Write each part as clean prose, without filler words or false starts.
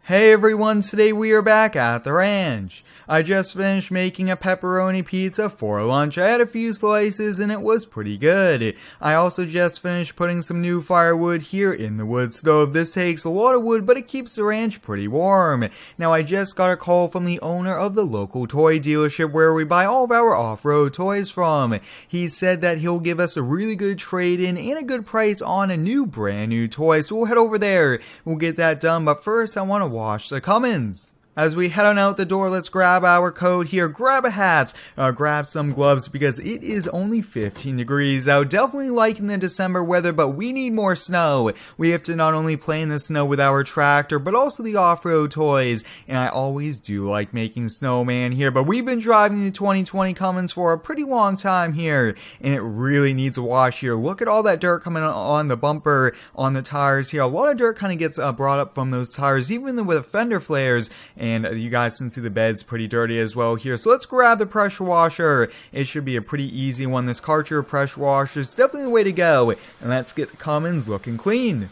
Hey everyone, today we are back at the ranch. I just finished making a pepperoni pizza for lunch. I had a few slices and it was pretty good. I also just finished putting some new firewood here in the wood stove. This takes a lot of wood, but it keeps the ranch pretty warm. Now I just got a call from the owner of the local toy dealership where we buy all of our off-road toys from. He said that he'll give us a really good trade-in and a good price on a brand new toy. So we'll head over there. We'll get that done, but first I want to wash the Cummins. As we head on out the door, let's grab our coat here, grab a hat, grab some gloves because it is only 15 degrees out. Definitely liking the December weather, but we need more snow. We have to not only play in the snow with our tractor, but also the off-road toys. And I always do like making snowman here, but we've been driving the 2020 Cummins for a pretty long time here, and it really needs a wash here. Look at all that dirt coming on the bumper, on the tires here. A lot of dirt kind of gets brought up from those tires, even with the fender flares. And you guys can see the bed's pretty dirty as well here. So let's grab the pressure washer. It should be a pretty easy one. This Karcher pressure washer is definitely the way to go. And let's get the Cummins looking clean.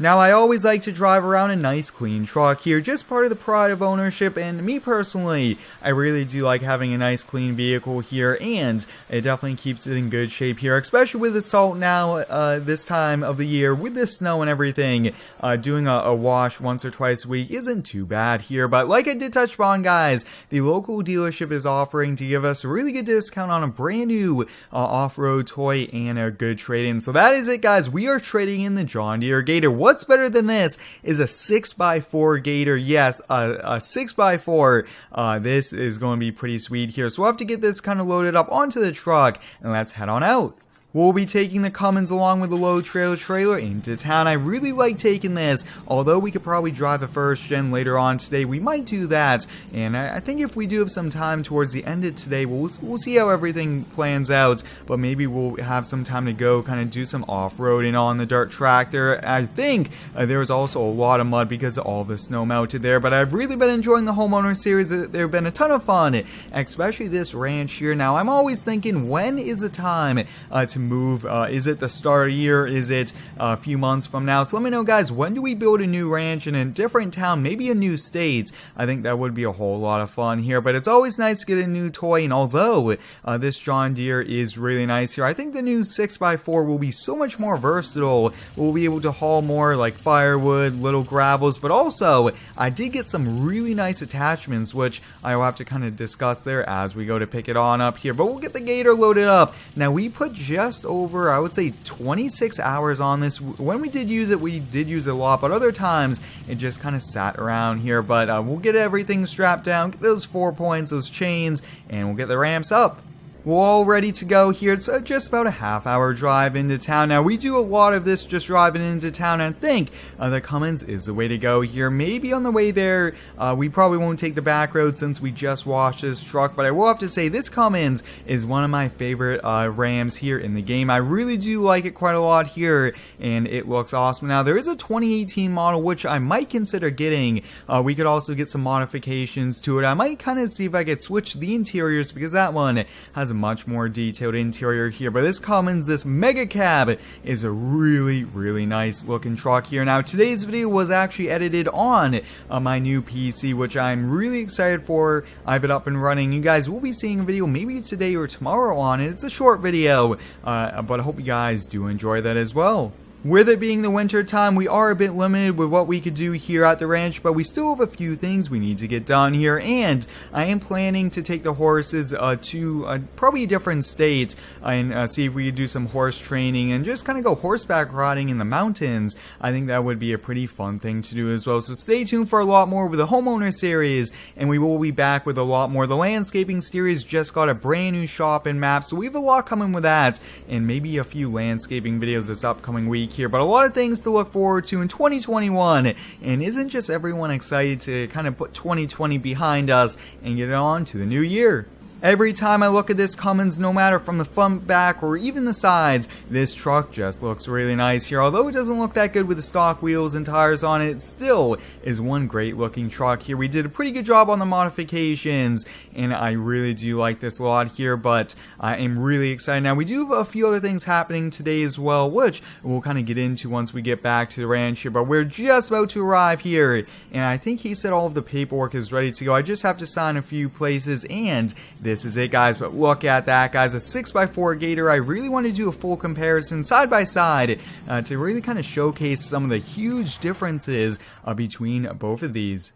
Now, I always like to drive around a nice clean truck here, just part of the pride of ownership, and me personally, I really do like having a nice clean vehicle here, and it definitely keeps it in good shape here, especially with the salt now, this time of the year, with the snow and everything. Doing a wash once or twice a week isn't too bad here, but like I did touch on, guys, the local dealership is offering to give us a really good discount on a brand new off-road toy and a good trade-in. So that is it, guys. We are trading in the John Deere Gator. What's better than this is a 6x4 Gator. Yes, a 6x4. This is going to be pretty sweet here. So we'll have to get this kind of loaded up onto the truck, and let's head on out. We'll be taking the Cummins along with the low trailer into town. I really like taking this, although we could probably drive the first gen later on today. We might do that, and I think if we do have some time towards the end of today, we'll see how everything plans out, but maybe we'll have some time to go kind of do some off-roading on the dirt track there. I think there was also a lot of mud because of all the snow melted there, but I've really been enjoying the Homeowner series. They've been a ton of fun, especially this ranch here. Now, I'm always thinking, when is the time to move? Is it the start of the year? Is it a few months from now? So let me know, guys, when do we build a new ranch in a different town, maybe a new state? I think that would be a whole lot of fun here, but it's always nice to get a new toy, and although this John Deere is really nice here, I think the new 6x4 will be so much more versatile. We'll be able to haul more like firewood, little gravels, but also I did get some really nice attachments, which I will have to kind of discuss there as we go to pick it on up here, but we'll get the Gator loaded up. Now, we put just over, I would say, 26 hours on this. When we did use it, we did use it a lot, but other times it just kind of sat around here. But we'll get everything strapped down, get those 4 points, those chains, and we'll get the ramps up. We're all ready to go here. It's just about a half-hour drive into town. Now, we do a lot of this just driving into town, and I think the Cummins is the way to go here. Maybe on the way there, we probably won't take the back road since we just washed this truck, but I will have to say this Cummins is one of my favorite Rams here in the game. I really do like it quite a lot here, and it looks awesome. Now, there is a 2018 model, which I might consider getting. We could also get some modifications to it. I might kind of see if I could switch the interiors, because that one has a much more detailed interior here, but this Cummins, this mega cab, is a really nice looking truck here. Now, today's video was actually edited on my new PC, which I'm really excited for. I have it up and running. You guys will be seeing a video maybe today or tomorrow on it. It's a short video, but I hope you guys do enjoy that as well. With it being the winter time, we are a bit limited with what we could do here at the ranch, but we still have a few things we need to get done here, and I am planning to take the horses to probably a different state and see if we could do some horse training and just kind of go horseback riding in the mountains. I think that would be a pretty fun thing to do as well, so stay tuned for a lot more with the Homeowner series, and we will be back with a lot more. The landscaping series just got a brand new shop and map, so we have a lot coming with that, and maybe a few landscaping videos this upcoming week here, but a lot of things to look forward to in 2021. And isn't just everyone excited to kind of put 2020 behind us and get on to the new year? Every time I look at this Cummins, no matter from the front, back, or even the sides, this truck just looks really nice here. Although it doesn't look that good with the stock wheels and tires on it, it still is one great looking truck here. We did a pretty good job on the modifications, and I really do like this a lot here, but I am really excited. Now, we do have a few other things happening today as well, which we'll kind of get into once we get back to the ranch here, but we're just about to arrive here, and I think he said all of the paperwork is ready to go. I just have to sign a few places, and this is it, guys. But look at that, guys, a 6x4 Gator. I really want to do a full comparison side by side to really kind of showcase some of the huge differences between both of these.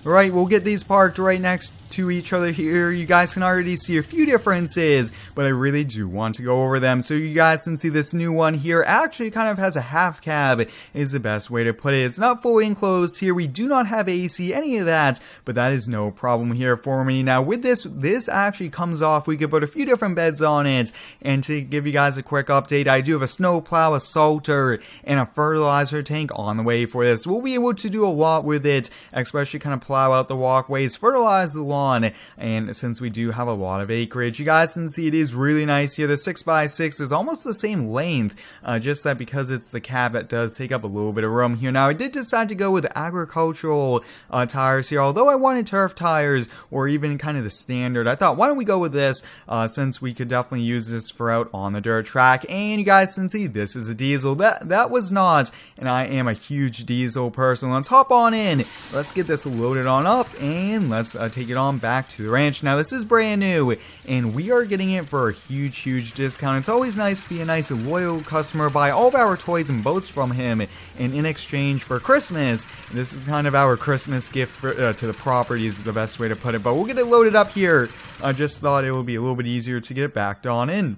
Right, we'll get these parked right next to each other here. You guys can already see a few differences, but I really do want to go over them. So you guys can see this new one here actually kind of has a half cab, is the best way to put it. It's not fully enclosed here. We do not have AC, any of that, but that is no problem here for me. Now with this actually comes off. We could put a few different beds on it, and to give you guys a quick update, I do have a snow plow, a salter, and a fertilizer tank on the way for this. We'll be able to do a lot with it, especially kind of plow out the walkways, fertilize the lawn, and since we do have a lot of acreage, you guys can see it is really nice here. The 6x6 is almost the same length, just that because it's the cab that does take up a little bit of room here. Now I did decide to go with agricultural tires here, although I wanted turf tires or even kind of the standard. I thought, why don't we go with this, since we could definitely use this for out on the dirt track. And you guys can see this is a diesel. That was not, and I am a huge diesel person. Let's hop on in, let's get this loaded on up, and let's take it on back to the ranch. Now this is brand new, and we are getting it for a huge discount. It's always nice to be a nice loyal customer, buy all of our toys and boats from him, and in exchange for Christmas, this is kind of our Christmas gift to the property is the best way to put it. But we'll get it loaded up here. I just thought it would be a little bit easier to get it backed on in.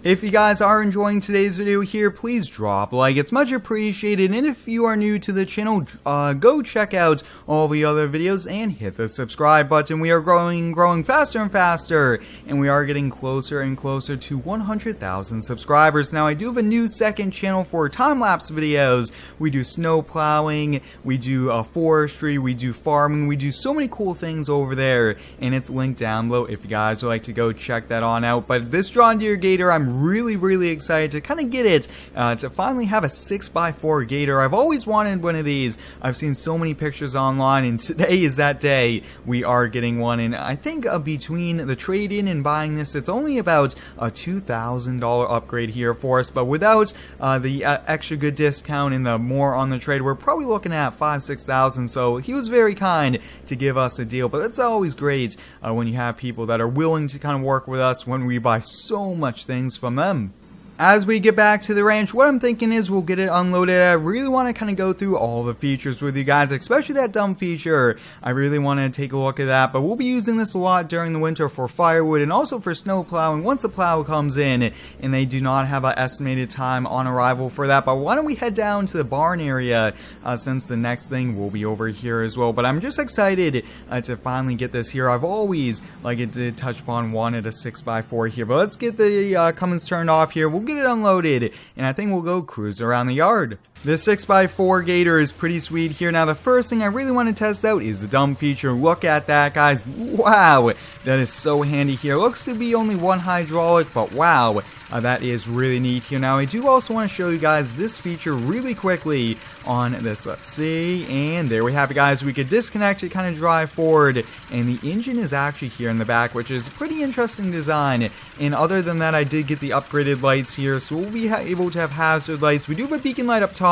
If you guys are enjoying today's video here, please drop a like. It's much appreciated. And if you are new to the channel, go check out all the other videos and hit the subscribe button. We are growing faster and faster, and we are getting closer and closer to 100,000 subscribers. Now, I do have a new second channel for time-lapse videos. We do snow plowing, we do forestry, we do farming, we do so many cool things over there, and it's linked down below if you guys would like to go check that on out. But this John Deere Gator, I'm really excited to kind of get it, to finally have a 6x4 Gator. I've always wanted one of these. I've seen so many pictures online, and today is that day. We are getting one, and I think between the trade-in and buying this, it's only about a $2,000 upgrade here for us, but without the extra good discount and the more on the trade, we're probably looking at $5,000-6,000. So he was very kind to give us a deal, but it's always great when you have people that are willing to kind of work with us when we buy so much things from them. As we get back to the ranch, what I'm thinking is we'll get it unloaded. I really want to kind of go through all the features with you guys, especially that dump feature. I really want to take a look at that, but we'll be using this a lot during the winter for firewood and also for snow plowing once the plow comes in, and they do not have an estimated time on arrival for that. But why don't we head down to the barn area, since the next thing will be over here as well. But I'm just excited to finally get this here. I've always, like it did touch upon, wanted a 6x4 here, but let's get the Cummins turned off here. We'll get it unloaded, and I think we'll go cruise around the yard. This 6x4 Gator is pretty sweet here. Now, the first thing I really want to test out is the dump feature. Look at that, guys. Wow, that is so handy here. Looks to be only one hydraulic, but wow, that is really neat here. Now, I do also want to show you guys this feature really quickly on this. Let's see, and there we have it, guys. We could disconnect it, kind of drive forward, and the engine is actually here in the back, which is a pretty interesting design. And other than that, I did get the upgraded lights here, so we'll be able to have hazard lights. We do have a beacon light up top,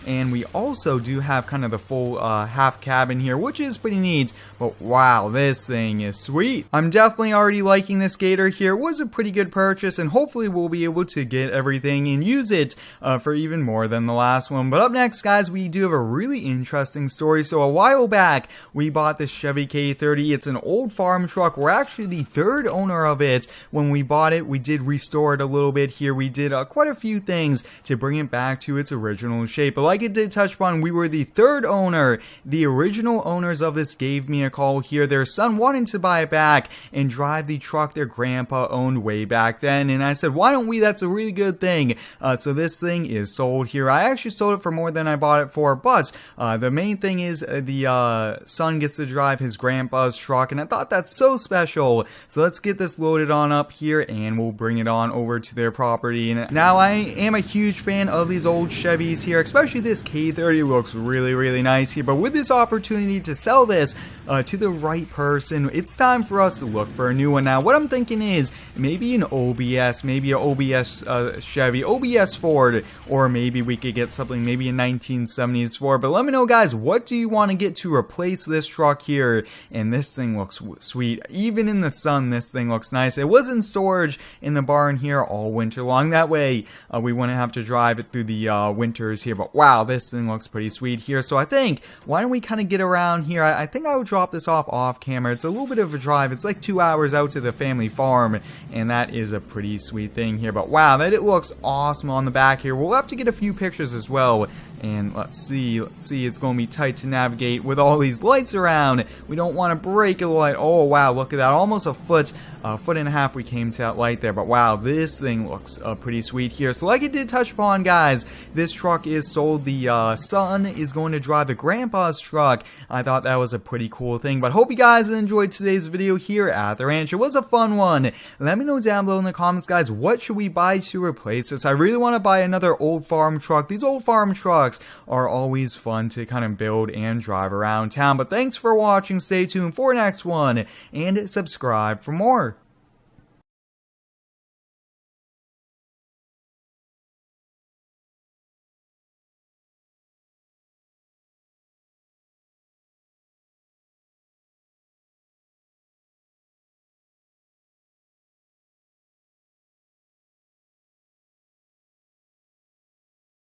and we also do have kind of the full half cabin here, which is pretty neat. But wow, this thing is sweet. I'm definitely already liking this Gator here. It was a pretty good purchase, and hopefully we'll be able to get everything and use it for even more than the last one. But up next, guys, we do have a really interesting story. So a while back, we bought this Chevy K30. It's an old farm truck. We're actually the third owner of it. When we bought it, we did restore it a little bit here. We did quite a few things to bring it back to its original original shape. But like it did touch upon, we were the third owner. The original owners of this gave me a call here. Their son wanted to buy it back and drive the truck their grandpa owned way back then. And I said, why don't we? That's a really good thing. So this thing is sold here. I actually sold it for more than I bought it for, but the main thing is the son gets to drive his grandpa's truck, and I thought that's so special. So let's get this loaded on up here and we'll bring it on over to their property. And now I am a huge fan of these old Chevys here, especially this K30 looks really nice here. But with this opportunity to sell this to the right person, it's time for us to look for a new one. Now what I'm thinking is maybe an OBS, maybe an OBS Chevy, OBS Ford, or maybe we could get something, maybe a 1970s Ford. But let me know, guys, what do you want to get to replace this truck here? And this thing looks sweet. Even in the sun, this thing looks nice. It was in storage in the barn here all winter long. That way we wouldn't have to drive it through the winters here. But wow, this thing looks pretty sweet here. So I think, why don't we kind of get around here? I think I would drop this off camera. It's a little bit of a drive. It's like 2 hours out to the family farm, and that is a pretty sweet thing here. But wow, that it looks awesome on the back here. We'll have to get a few pictures as well. And let's see, it's going to be tight to navigate with all these lights around. We don't want to break a light. Oh wow, look at that, almost a foot and a half we came to that light there. But wow, this thing looks pretty sweet here. So like it did touch upon, guys, this truck is sold. The son is going to drive the grandpa's truck. I thought that was a pretty cool thing. But hope you guys enjoyed today's video here at the ranch. It was a fun one. Let me know down below in the comments, guys, what should we buy to replace this? I really want to buy another old farm truck. These old farm trucks are always fun to kind of build and drive around town. But thanks for watching. Stay tuned for next one and subscribe for more.